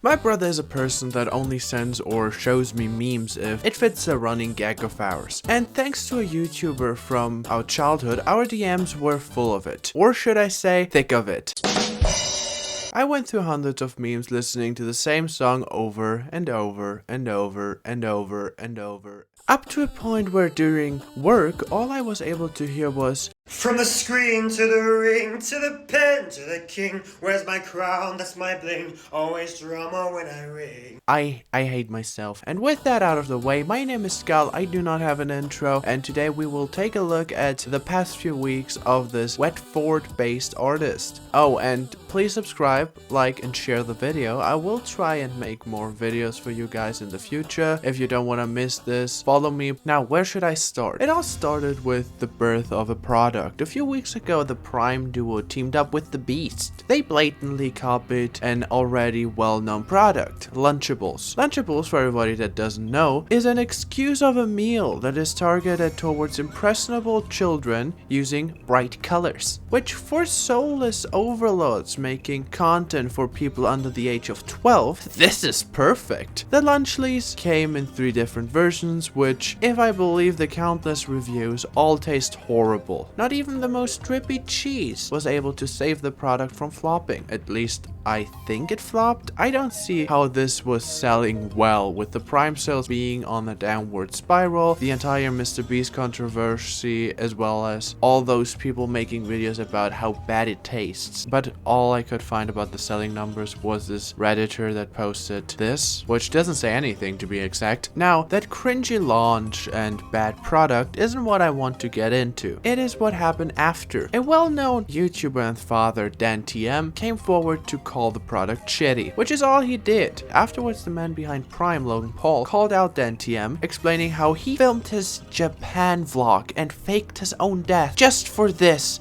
My brother is a person that only sends or shows me memes if it fits a running gag of ours. And thanks to a YouTuber from our childhood, our DMs were full of it. Or should I say, thick of it. I went through hundreds of memes listening to the same song over and over and over and over and over. Up to a point where during work, all I was able to hear was, "From the screen to the ring, to the pen, to the king, where's my crown, that's my bling, always drama when I ring." I hate myself. And with that out of the way, my name is Skull, I do not have an intro, and today we will take a look at the past few weeks of this Wetford-based artist. Oh, and please subscribe, like, and share the video. I will try and make more videos for you guys in the future. If you don't want to miss this, follow me. Now, where should I start? It all started with the birth of a product. A few weeks ago, the Prime duo teamed up with the Beast. They blatantly copied an already well-known product, Lunchables. Lunchables, for everybody that doesn't know, is an excuse of a meal that is targeted towards impressionable children using bright colors, which for soulless overlords making content for people under the age of 12, this is perfect. The Lunchleys came in 3 different versions, which, if I believe the countless reviews, all taste horrible. Not even the most drippy cheese was able to save the product from flopping. At least I think it flopped. I don't see how this was selling well, with the Prime sales being on a downward spiral, the entire Mr. Beast controversy, as well as all those people making videos about how bad it tastes. But all I could find about the selling numbers was this Redditor that posted this, which doesn't say anything to be exact. Now, that cringy launch and bad product isn't what I want to get into. It is what happened after. A well-known YouTuber and father, DanTM, came forward to call the product shitty, which is all he did. Afterwards, the man behind Prime, Logan Paul, called out DanTM, explaining how he filmed his Japan vlog and faked his own death just for this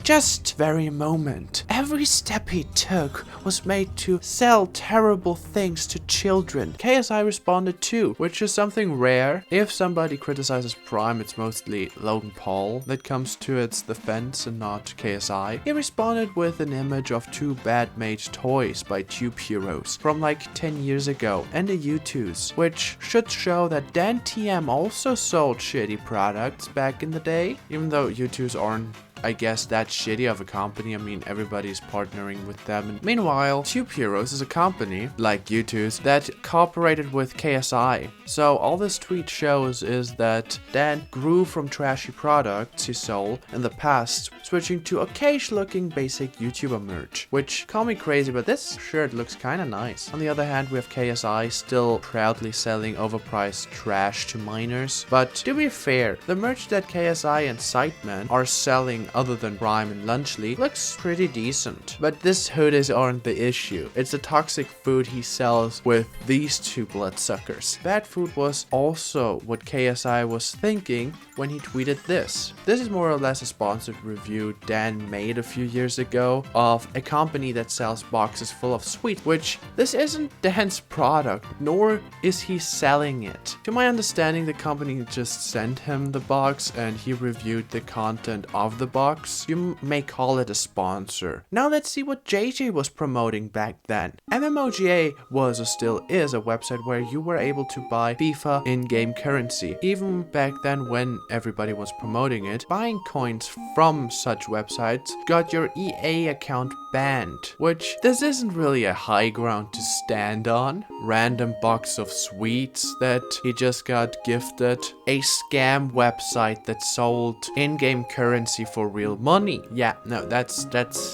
very moment. Every step he took was made to sell terrible things to children. KSI responded too, which is something rare. If somebody criticizes Prime, it's mostly Logan Paul that comes to its defense and not KSI. He responded with an image of 2 bad-made toys by Tube Heroes from like 10 years ago and a U2's, which should show that DanTM also sold shitty products back in the day, even though U2's aren't, I guess, that shitty of a company. I mean, everybody's partnering with them. And meanwhile, Tube Heroes is a company, like U2's, that cooperated with KSI. So all this tweet shows is that Dan grew from trashy products he sold in the past, switching to okay-looking basic YouTuber merch, which call me crazy, but this shirt looks kinda nice. On the other hand, we have KSI still proudly selling overpriced trash to minors. But to be fair, the merch that KSI and Sightman are selling other than Prime and Lunchly looks pretty decent. But this hoodies aren't the issue. It's the toxic food he sells with these 2 bloodsuckers. Bad food was also what KSI was thinking when he tweeted this. This is more or less a sponsored review Dan made a few years ago of a company that sells boxes full of sweets, which this isn't Dan's product, nor is he selling it. To my understanding, the company just sent him the box and he reviewed the content of the box. You may call it a sponsor. Now let's see what JJ was promoting back then. MMOGA was or still is a website where you were able to buy FIFA in-game currency. Even back then when everybody was promoting it, buying coins from such websites got your EA account banned, which this isn't really a high ground to stand on. Random box of sweets that he just got gifted. A scam website that sold in-game currency for real money. Yeah, no,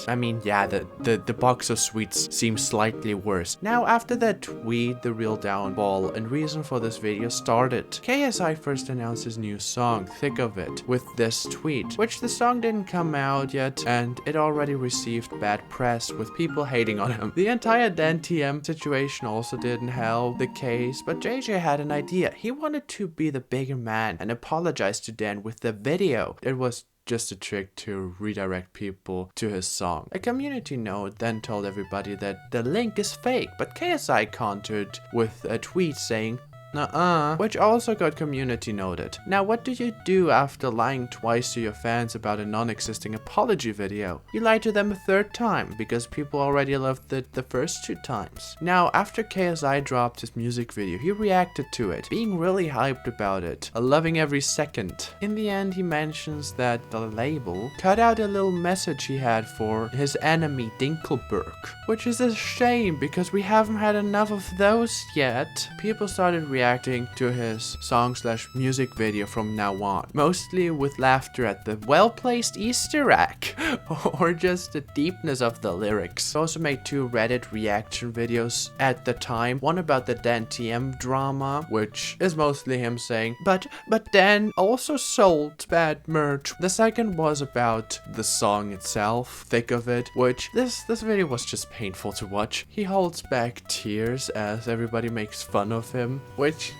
I mean, yeah, the box of sweets seems slightly worse. Now, after that tweet, the real downfall and reason for this video started. KSI first announced his new song, Thick of It, with this tweet, which the song didn't come out yet, and it already received bad press with people hating on him. The entire DanTM situation also didn't help the case, but JJ had an idea. He wanted to be the bigger man and apologize to Dan with the video. It was just a trick to redirect people to his song. A community note then told everybody that the link is fake, but KSI countered with a tweet saying, nuh-uh, which also got community noted. Now, what do you do after lying twice to your fans about a non-existing apology video? You lie to them a third time, because people already loved it the first 2 times. Now, after KSI dropped his music video, he reacted to it, being really hyped about it, loving every second. In the end, he mentions that the label cut out a little message he had for his enemy Dinkelberg, which is a shame because we haven't had enough of those yet. People started reacting to his song/music video from now on, mostly with laughter at the well-placed Easter egg or just the deepness of the lyrics. He also made 2 Reddit reaction videos at the time, one about the DanTM drama, which is mostly him saying, but Dan also sold bad merch. The second was about the song itself, Thick of It, which this video was just painful to watch. He holds back tears as everybody makes fun of him, which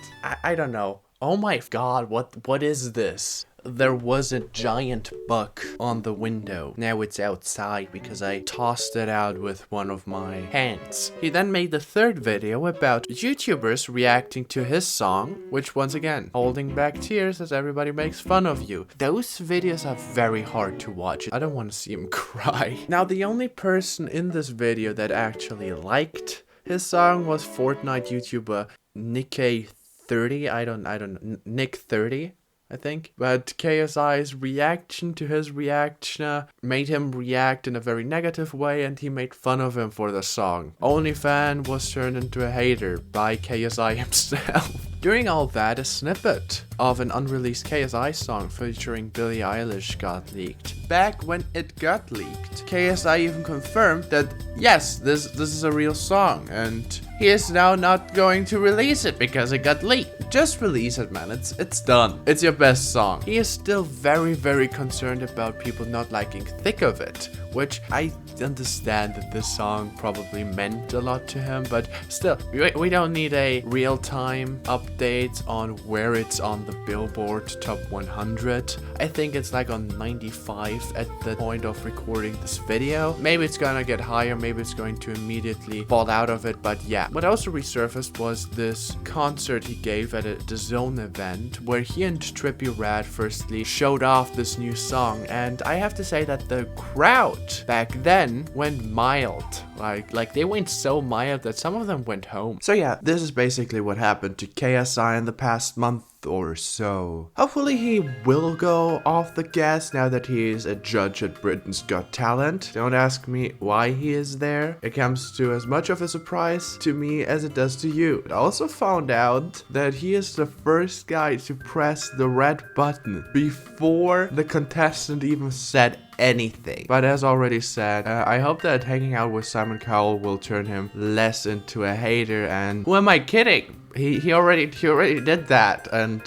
I don't know. Oh my god, what is this? There was a giant bug on the window. Now it's outside because I tossed it out with one of my hands. He then made the 3rd video about YouTubers reacting to his song, which once again, holding back tears as everybody makes fun of you. Those videos are very hard to watch. I don't want to see him cry. Now, the only person in this video that actually liked his song was Fortnite YouTuber Nick30. I don't know, Nick30. I think. But KSI's reaction to his reaction made him react in a very negative way, and he made fun of him for the song. OnlyFan was turned into a hater by KSI himself. During all that, a snippet of an unreleased KSI song featuring Billie Eilish got leaked. Back when it got leaked, KSI even confirmed that yes, this is a real song, and he is now not going to release it because it got leaked. Just release it, man. It's done. It's your best song. He is still very, very concerned about people not liking Thick of It, which I understand that this song probably meant a lot to him, but still, we don't need a real-time update on where it's on the Billboard Top 100. I think it's like on 95 at the point of recording this video. Maybe it's gonna get higher, maybe it's going to immediately fall out of it, but yeah. What also resurfaced was this concert he gave at the Zone event, where he and Trippie Redd firstly showed off this new song, and I have to say that the crowd back then went mild. Like they went so mild that some of them went home. So yeah, this is basically what happened to KSI in the past month or so. Hopefully he will go off the gas now that he is a judge at Britain's Got Talent. Don't ask me why he is there. It comes to as much of a surprise to me as it does to you. I also found out that he is the first guy to press the red button before the contestant even said anything. But as already said, I hope that hanging out with Simon Cowell will turn him less into a hater, and who am I kidding? He already did that, and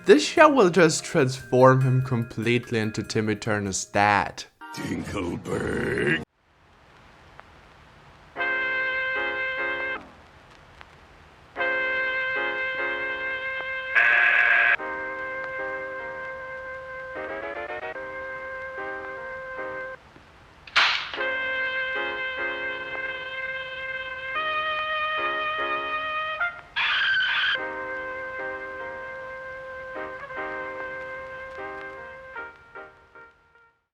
this show will just transform him completely into Timmy Turner's dad. Dinkelberg.